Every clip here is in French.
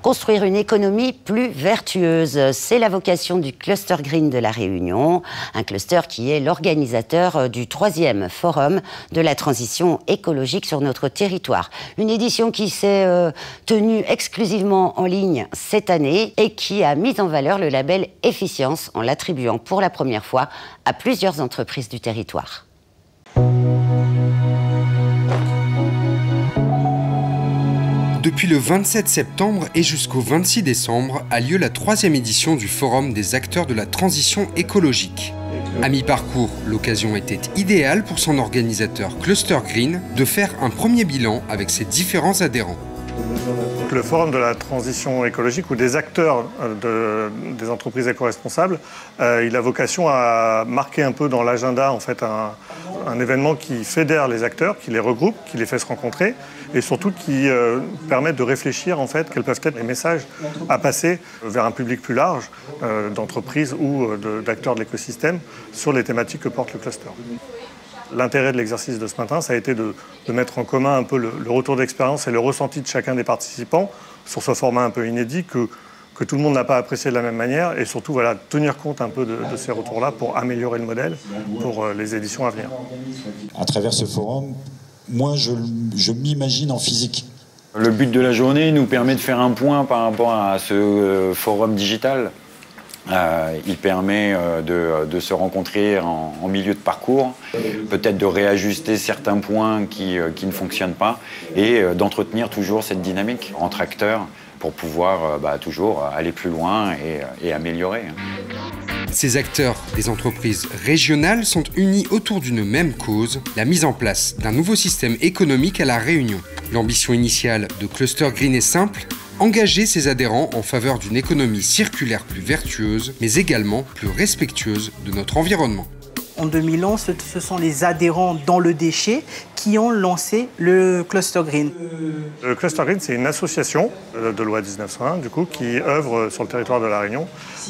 Construire une économie plus vertueuse, c'est la vocation du Cluster Green de La Réunion, un cluster qui est l'organisateur du 3e forum de la transition écologique sur notre territoire. Une édition qui s'est tenue exclusivement en ligne cette année et qui a mis en valeur le label Efficience en l'attribuant pour la première fois à plusieurs entreprises du territoire. Depuis le 27 septembre et jusqu'au 26 décembre a lieu la 3e édition du Forum des acteurs de la transition écologique. À mi-parcours, l'occasion était idéale pour son organisateur Cluster Green de faire un premier bilan avec ses différents adhérents. Le Forum de la transition écologique ou des acteurs des entreprises éco-responsables, il a vocation à marquer un peu dans l'agenda en fait, un événement qui fédère les acteurs, qui les regroupe, qui les fait se rencontrer et surtout qui permet de réfléchir en fait quels peuvent être les messages à passer vers un public plus large d'entreprises ou d'acteurs de l'écosystème sur les thématiques que porte le cluster. L'intérêt de l'exercice de ce matin, ça a été de mettre en commun un peu le retour d'expérience et le ressenti de chacun des participants sur ce format un peu inédit que tout le monde n'a pas apprécié de la même manière et surtout voilà, tenir compte un peu de ces retours-là pour améliorer le modèle pour les éditions à venir. À travers ce forum, moi je m'imagine en physique. Le but de la journée nous permet de faire un point par rapport à ce forum digital. Il permet de se rencontrer en milieu de parcours, peut-être de réajuster certains points qui ne fonctionnent pas et d'entretenir toujours cette dynamique entre acteurs pour pouvoir toujours aller plus loin et améliorer. Ces acteurs des entreprises régionales sont unis autour d'une même cause, la mise en place d'un nouveau système économique à La Réunion. L'ambition initiale de Cluster Green est simple, engager ses adhérents en faveur d'une économie circulaire plus vertueuse, mais également plus respectueuse de notre environnement. En 2011, ce sont les adhérents dans le déchet qui ont lancé le Cluster Green. Le Cluster Green, c'est une association de loi 1901 du coup, qui œuvre sur le territoire de La Réunion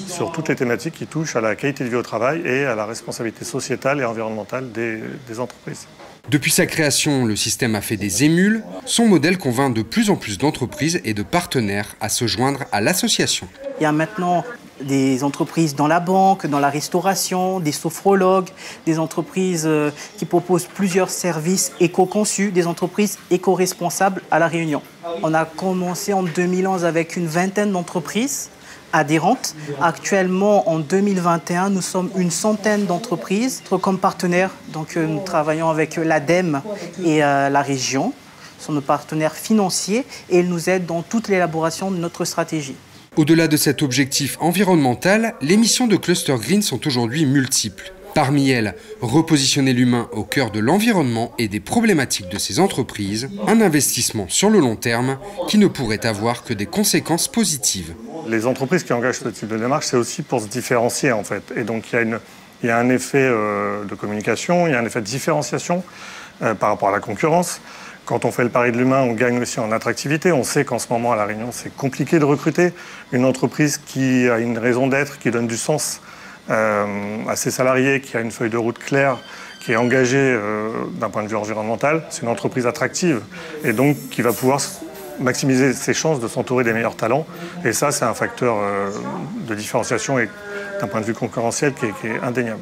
sur toutes les thématiques qui touchent à la qualité de vie au travail et à la responsabilité sociétale et environnementale des entreprises. Depuis sa création, le système a fait des émules. Son modèle convainc de plus en plus d'entreprises et de partenaires à se joindre à l'association. Il y a maintenant des entreprises dans la banque, dans la restauration, des sophrologues, des entreprises qui proposent plusieurs services éco-conçus, des entreprises éco-responsables à La Réunion. On a commencé en 2011 avec une vingtaine d'entreprises adhérentes. Actuellement, en 2021, nous sommes une centaine d'entreprises comme partenaires. Donc, nous travaillons avec l'ADEME et la région. Ce sont nos partenaires financiers et ils nous aident dans toute l'élaboration de notre stratégie. Au-delà de cet objectif environnemental, les missions de Cluster Green sont aujourd'hui multiples. Parmi elles, repositionner l'humain au cœur de l'environnement et des problématiques de ces entreprises, un investissement sur le long terme qui ne pourrait avoir que des conséquences positives. Les entreprises qui engagent ce type de démarche, c'est aussi pour se différencier en fait. Et donc il y a un effet de communication, il y a un effet de différenciation par rapport à la concurrence. Quand on fait le pari de l'humain, on gagne aussi en attractivité. On sait qu'en ce moment, à La Réunion, c'est compliqué de recruter une entreprise qui a une raison d'être, qui donne du sens à ses salariés, qui a une feuille de route claire, qui est engagée d'un point de vue environnemental. C'est une entreprise attractive et donc qui va pouvoir maximiser ses chances de s'entourer des meilleurs talents. Et ça, c'est un facteur de différenciation et d'un point de vue concurrentiel qui est indéniable.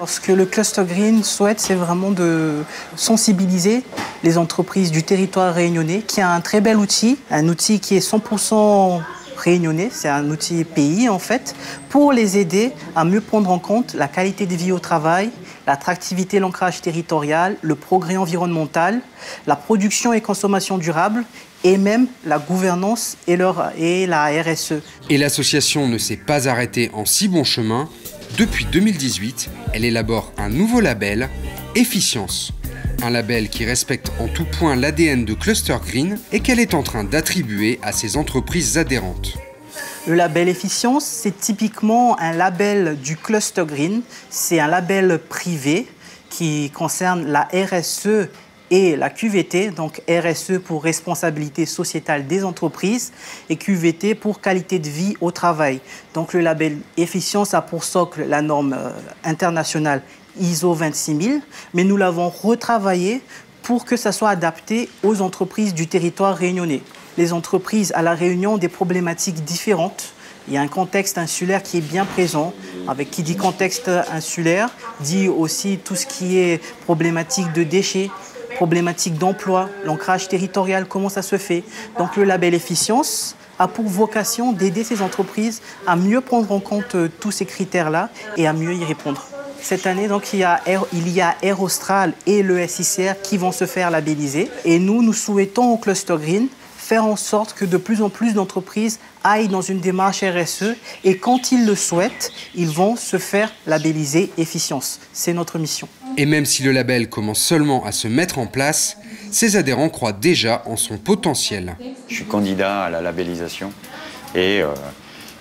Ce que le Cluster Green souhaite, c'est vraiment de sensibiliser les entreprises du territoire réunionnais, qui a un très bel outil, un outil qui est 100% réunionnais, c'est un outil pays en fait, pour les aider à mieux prendre en compte la qualité de vie au travail, l'attractivité, l'ancrage territorial, le progrès environnemental, la production et consommation durable, et même la gouvernance et la RSE. Et l'association ne s'est pas arrêtée en si bon chemin. Depuis 2018, elle élabore un nouveau label, Efficience. Un label qui respecte en tout point l'ADN de Cluster Green et qu'elle est en train d'attribuer à ses entreprises adhérentes. Le label Efficience, c'est typiquement un label du Cluster Green. C'est un label privé qui concerne la RSE et la QVT, donc RSE pour responsabilité sociétale des entreprises et QVT pour qualité de vie au travail. Donc le label Efficience a pour socle la norme internationale ISO 26000, mais nous l'avons retravaillé pour que ça soit adapté aux entreprises du territoire réunionnais. les entreprises à La Réunion ont des problématiques différentes. Il y a un contexte insulaire qui est bien présent. Avec qui dit contexte insulaire, dit aussi tout ce qui est problématique de déchets, problématique d'emploi, l'ancrage territorial, comment ça se fait. Donc le label Efficience a pour vocation d'aider ces entreprises à mieux prendre en compte tous ces critères-là et à mieux y répondre. Cette année, donc, il y a Air Austral et le SICR qui vont se faire labelliser. Et nous souhaitons au Cluster Green faire en sorte que de plus en plus d'entreprises aillent dans une démarche RSE et quand ils le souhaitent, ils vont se faire labelliser Efficience. C'est notre mission. Et même si le label commence seulement à se mettre en place, ses adhérents croient déjà en son potentiel. Je suis candidat à la labellisation et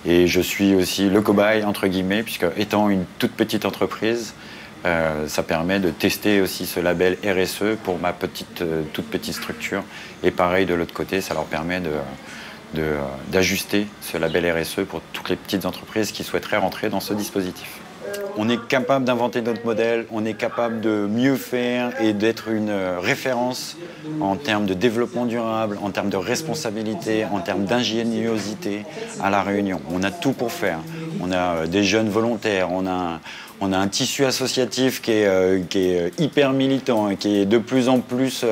je suis aussi le cobaye, entre guillemets, puisque étant une toute petite entreprise, ça permet de tester aussi ce label RSE pour ma toute petite structure. Et pareil, de l'autre côté, ça leur permet d'ajuster ce label RSE pour toutes les petites entreprises qui souhaiteraient rentrer dans ce dispositif. On est capable d'inventer notre modèle, on est capable de mieux faire et d'être une référence en termes de développement durable, en termes de responsabilité, en termes d'ingéniosité à La Réunion. On a tout pour faire. On a des jeunes volontaires, on a un tissu associatif qui est hyper militant et qui est de plus en plus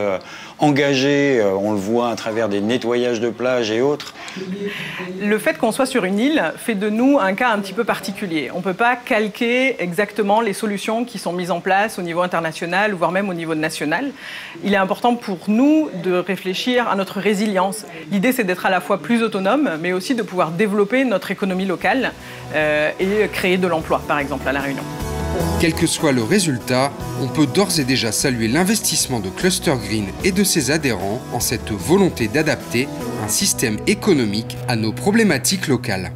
engagé. On le voit à travers des nettoyages de plages et autres. Le fait qu'on soit sur une île fait de nous un cas un petit peu particulier. On ne peut pas calquer exactement les solutions qui sont mises en place au niveau international, voire même au niveau national. Il est important pour nous de réfléchir à notre résilience. L'idée, c'est d'être à la fois plus autonome, mais aussi de pouvoir développer notre économie locale et créer de l'emploi, par exemple, à La Réunion. Quel que soit le résultat, on peut d'ores et déjà saluer l'investissement de Cluster Green et de ses adhérents en cette volonté d'adapter un système économique à nos problématiques locales.